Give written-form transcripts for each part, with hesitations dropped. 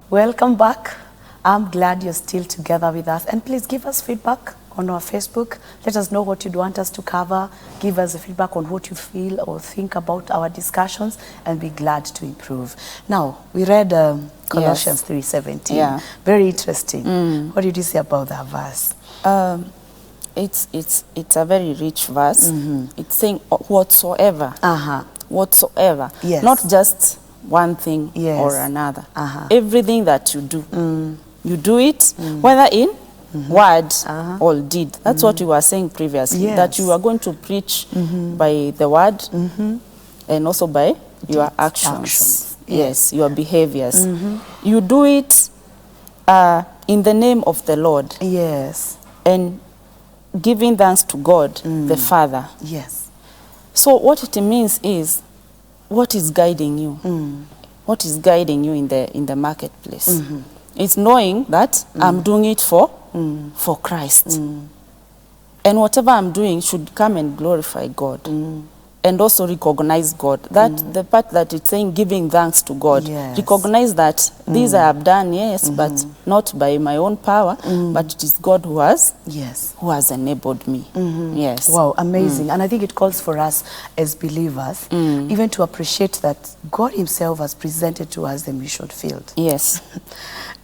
Welcome back. I'm glad you're still together with us. And please give us feedback on our Facebook. Let us know what you'd want us to cover. Give us a feedback on what you feel or think about our discussions, and be glad to improve. Now, we read Colossians 3:17. Yeah. Very interesting. What did you say about that verse? It's a very rich verse. It's saying whatsoever. Whatsoever. Yes. Not just one thing Yes. or another. Everything that you do, you do it, whether in word or deed. That's what you were saying previously, Yes. that you are going to preach by the word and also by your actions. Yes, your behaviors. You do it in the name of the Lord. Yes. And giving thanks to God, the Father. Yes. So what it means is, what is guiding you? What is guiding you in the marketplace? It's knowing that I'm doing it for Christ. And whatever I'm doing should come and glorify God. And also recognize God. That the part that it's saying giving thanks to God. Yes. Recognize that these I have done, yes, but not by my own power, but it is God who has enabled me. Yes. Wow, amazing. And I think it calls for us as believers even to appreciate that God himself has presented to us the mission field. Yes.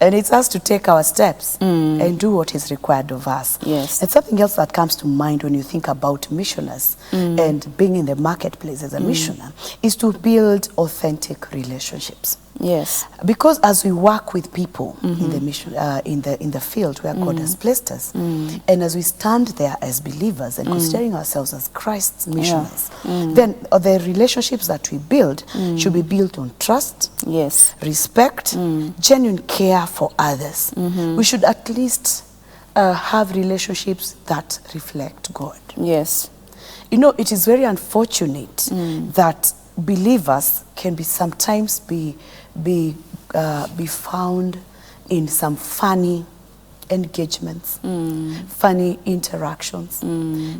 And it's us to take our steps and do what is required of us. Yes. And something else that comes to mind when you think about missioners and being in the marketplace as a missioner is to build authentic relationships. Yes. Because as we work with people in the mission, in the field where God has placed us, and as we stand there as believers and considering ourselves as Christ's missioners, then the relationships that we build should be built on trust, Yes. respect, genuine care for others. We should at least have relationships that reflect God. Yes. You know, it is very unfortunate that believers can be sometimes be found in some funny engagements, funny interactions,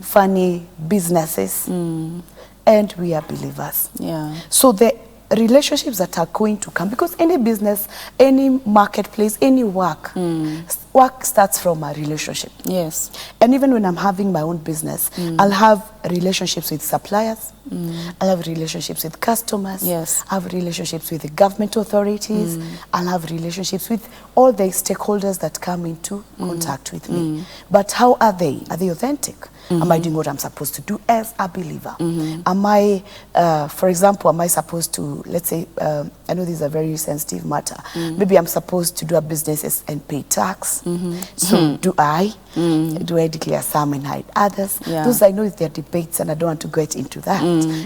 funny businesses, and we are believers. Yeah. So the relationships that are going to come, because any business, any marketplace, any work starts from a relationship. Yes. And even when I'm having my own business, I'll have relationships with suppliers, I'll have relationships with customers, Yes. I have relationships with the government authorities, I'll have relationships with all the stakeholders that come into contact with me. But how are they? Are they authentic? Am I doing what I'm supposed to do as a believer? Am I, for example, am I supposed to, let's say, I know this is a very sensitive matter, maybe I'm supposed to do a business and pay tax. So do I? Do I declare some and hide others? Yeah. Those I know they're debates and I don't want to get into that.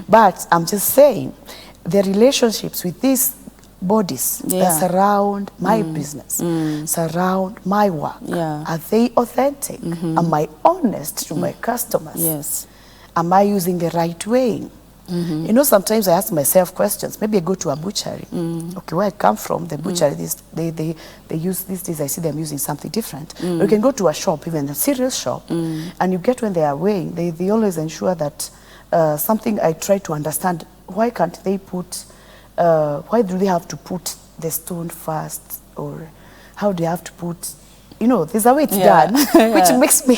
But I'm just saying, the relationships with these bodies that surround my business, surround my work, are they authentic? Am I honest to my customers? Yes. Am I using the right way? You know, sometimes I ask myself questions. Maybe I go to a butchery. Okay, where I come from, the butchery, they use these days, I see them using something different. Or you can go to a shop, even a cereal shop, and you get when they are weighing, they always ensure that something I try to understand, why can't they put, why do they have to put the stone first? Or how do they have to put, you know, there's a way it's done, which makes me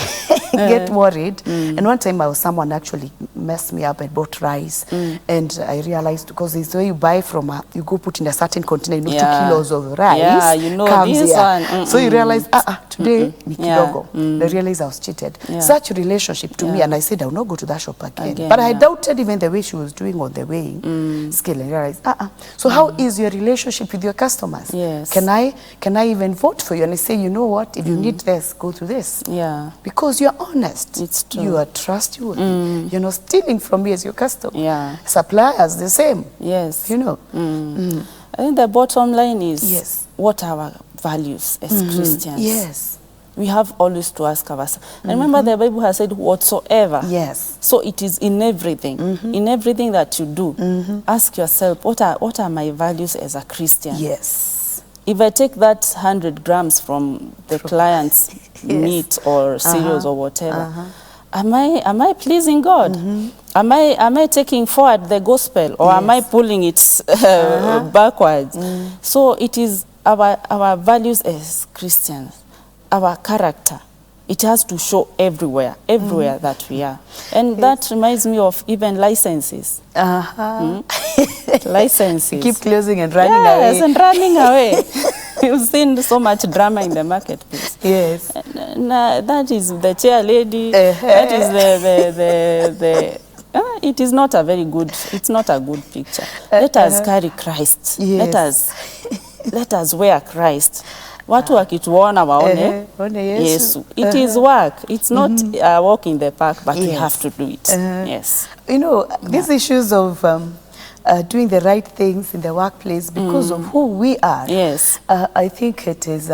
get worried. And one time someone actually messed me up and bought rice, and I realized, because it's the way you buy from you go put in a certain container, you know, 2 kilos of rice you know, comes this here. one. So you realize, today ni kidogo. I realized I was cheated. Such relationship to me, and I said I will not go to that shop again. But I doubted even the way she was doing on the weighing scale, and realized, So how is your relationship with your customers? Yes. Can I even vote for you? And I say, you know what? If you need this, go to this. Yeah. Because you're honest. It's true. You are trustworthy. You're not stealing from me as your customer. Yeah. Suppliers, the same. Yes. You know. I think the bottom line is what are our values as Christians. Yes. We have always to ask ourselves. And remember, the Bible has said whatsoever. Yes. So it is in everything. In everything that you do, ask yourself, what are my values as a Christian? Yes. If I take that 100 grams from the client's meat or cereals or whatever, am I pleasing God? Am I taking forward the gospel, or am I pulling it backwards? So it is our values as Christians, our character, it has to show everywhere that we are. And that reminds me of even licenses. Licenses. Keep closing and running away. Yes, and running away. You've seen so much drama in the marketplace. Yes. And, that is the chair lady. That is the it is not a very good, it's not a good picture. Let us carry Christ. Yes. Let us wear Christ. Watu wakituona waone Yesu. It is work. It's not a walk in the park, but we have to do it. Yes. You know, these issues of doing the right things in the workplace because of who we are. Yes. I think it is,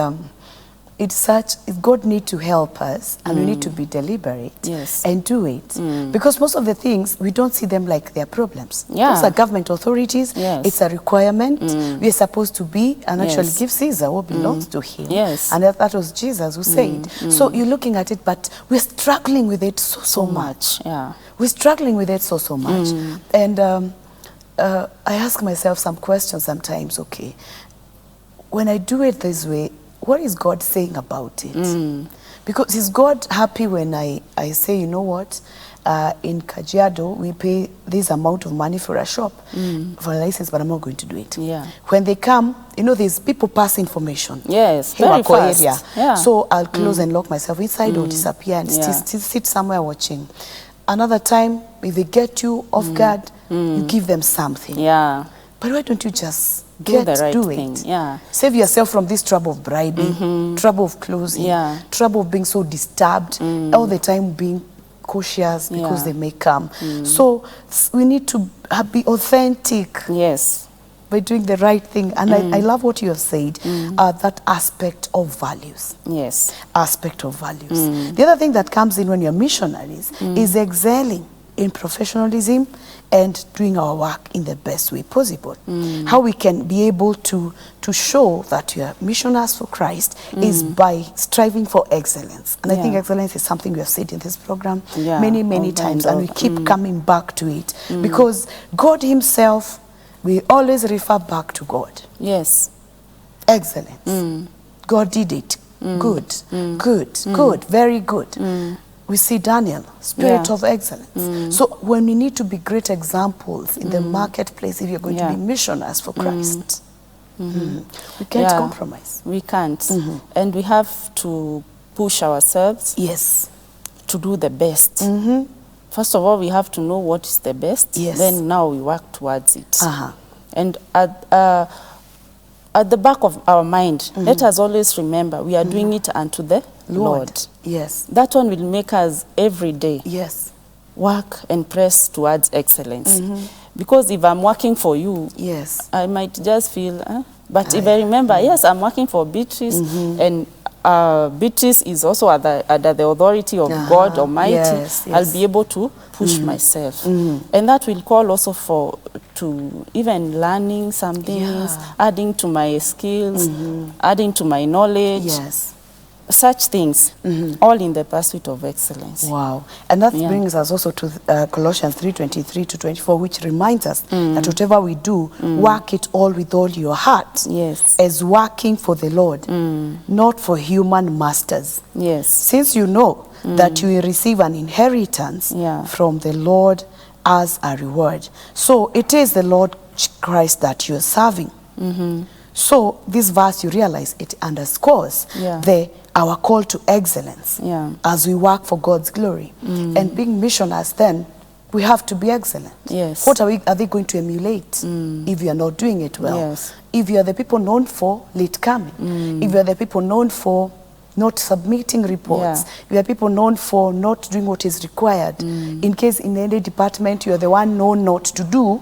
God need to help us, and we need to be deliberate and do it. Because most of the things, we don't see them like they're problems. Yeah. Those are government authorities. Yes. It's a requirement. We are supposed to be and actually give Caesar what belongs to him. Yes. And that was Jesus who said. So you're looking at it, but we're struggling with it so much. Yeah. We're struggling with it so much. And I ask myself some questions sometimes, okay, when I do it this way, what is God saying about it? Because is God happy when I say, you know what, in Kajiado, we pay this amount of money for a shop, for a license, but I'm not going to do it. Yeah. When they come, you know, these people pass information. Yes, Hey, very wako fast. area. Yeah. So I'll close and lock myself inside or disappear and still sit somewhere watching. Another time, if they get you off guard, you give them something. Yeah. But why don't you just Do the right thing. Yeah. Save yourself from this trouble of bribing, trouble of closing, trouble of being so disturbed, all the time being cautious because they may come. So we need to be authentic. Yes. By doing the right thing. And I love what you have said, that aspect of values. Yes. Aspect of values. The other thing that comes in when you're missionaries is excelling in professionalism and doing our work in the best way possible. How we can be able to show that we are missionaries for Christ is by striving for excellence. And I think excellence is something we have said in this program many times, and we keep coming back to it because God himself, we always refer back to God. Yes. Excellence. God did it. Good, good, very good. We see Daniel, spirit of excellence. So when we need to be great examples in the marketplace, if you're going to be missionaries for Christ, we can't compromise. We can't. And we have to push ourselves to do the best. First of all, we have to know what is the best. Then now we work towards it. And at the back of our mind, let us always remember we are doing it unto the Lord. Yes. That one will make us every day work and press towards excellence. Because if I'm working for you, I might just feel, but if I remember, yes, I'm working for Beatrice, and Beatrice is also under the authority of God Almighty, I'll be able to push myself. And that will call also to even learning some things, adding to my skills, adding to my knowledge. Such things, all in the pursuit of excellence. Wow. And that brings us also to Colossians 3:23 to 24, which reminds us that whatever we do, work it all with all your heart. As working for the Lord, not for human masters. Since you know that you will receive an inheritance from the Lord as a reward. So it is the Lord Christ that you are serving. So this verse, you realize, it underscores our call to excellence as we work for God's glory. And being missionaries, then, we have to be excellent. What are they going to emulate if you are not doing it well? If you are the people known for late coming, if you are the people known for not submitting reports, if you are people known for not doing what is required, in case in any department you are the one known not to do,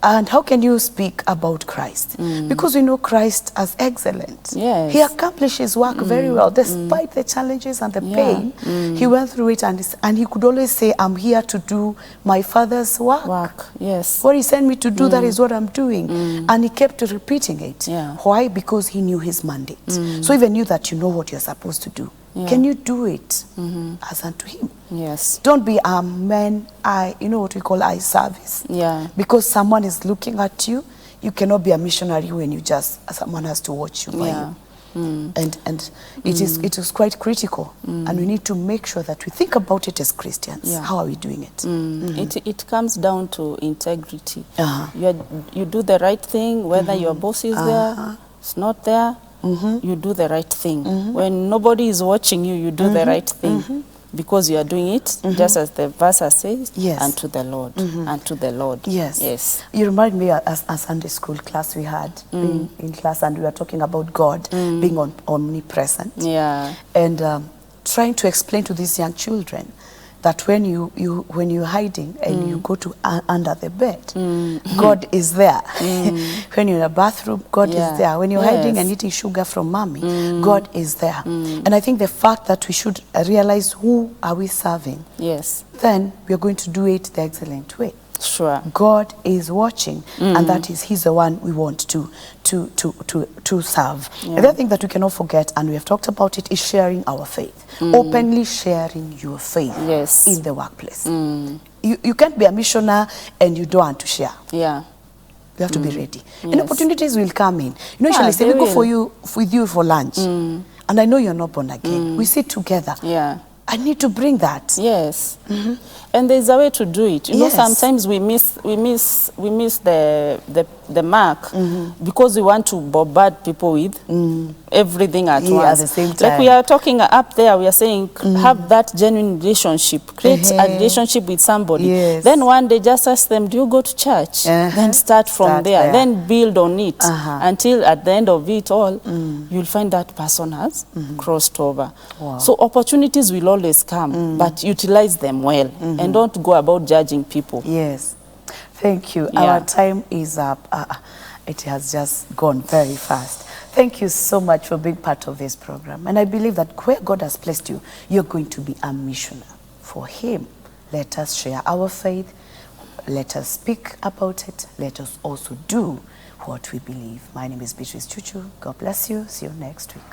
and how can you speak about Christ? Because we know Christ as excellent. He accomplished his work very well, despite the challenges and the pain. He went through it, and he could always say, I'm here to do my Father's work. What he sent me to do, that is what I'm doing. And he kept repeating it. Why? Because he knew his mandate. So even you that you know what you're supposed to do, can you do it as unto him? Don't be you know what we call eye service. Because someone is looking at you, You cannot be a missionary when you just, someone has to watch you by Yeah. you. And it is quite critical, and we need to make sure that we think about it as Christians. Yeah. How are we doing it? It comes down to integrity. Uh-huh. You do the right thing, whether your boss is there, it's not there, you do the right thing. When nobody is watching you, you do the right thing. Because you are doing it, just as the verse says, Yes. unto the Lord, unto the Lord. Yes. Yes. You remind me a Sunday school class we had being in class, and we were talking about God being omnipresent. Yeah. And trying to explain to these young children that when you're hiding and you go to under the bed, God is there. When you're in a bathroom, God is there. When you're hiding and eating sugar from mommy, God is there. And I think the fact that we should realize who are we serving, Yes. then we're going to do it the excellent way. Sure. God is watching, and that is He's the one we want to serve. Yeah. The other thing that we cannot forget, and we have talked about it, is sharing our faith. Openly sharing your faith Yes. in the workplace. You can't be a missioner and you don't want to share. Yeah. You have to be ready. And Yes. opportunities will come in. You know, Yeah, usually say, they we go will. with you for lunch. And I know you're not born again. We sit together. Yeah. I need to bring that. Yes. And there's a way to do it. You know, Yes. sometimes we miss the mark because we want to bombard people with everything at Yeah, once. at the same Like we time. are talking up there, we are saying have that genuine relationship. Create a relationship with somebody. Yes. Then one day just ask them, do you go to church? Then start from Start there. there. Then build on it until at the end of it all, you'll find that person has crossed over. Wow. So opportunities will always come, but utilize them well and don't go about judging people. Yes. Thank you. Yeah. Our time is up. It has just gone very fast. Thank you so much for being part of this program. And I believe that where God has placed you, you're going to be a missioner for Him. Let us share our faith. Let us speak about it. Let us also do what we believe. My name is Beatrice Chuchu. God bless you. See you next week.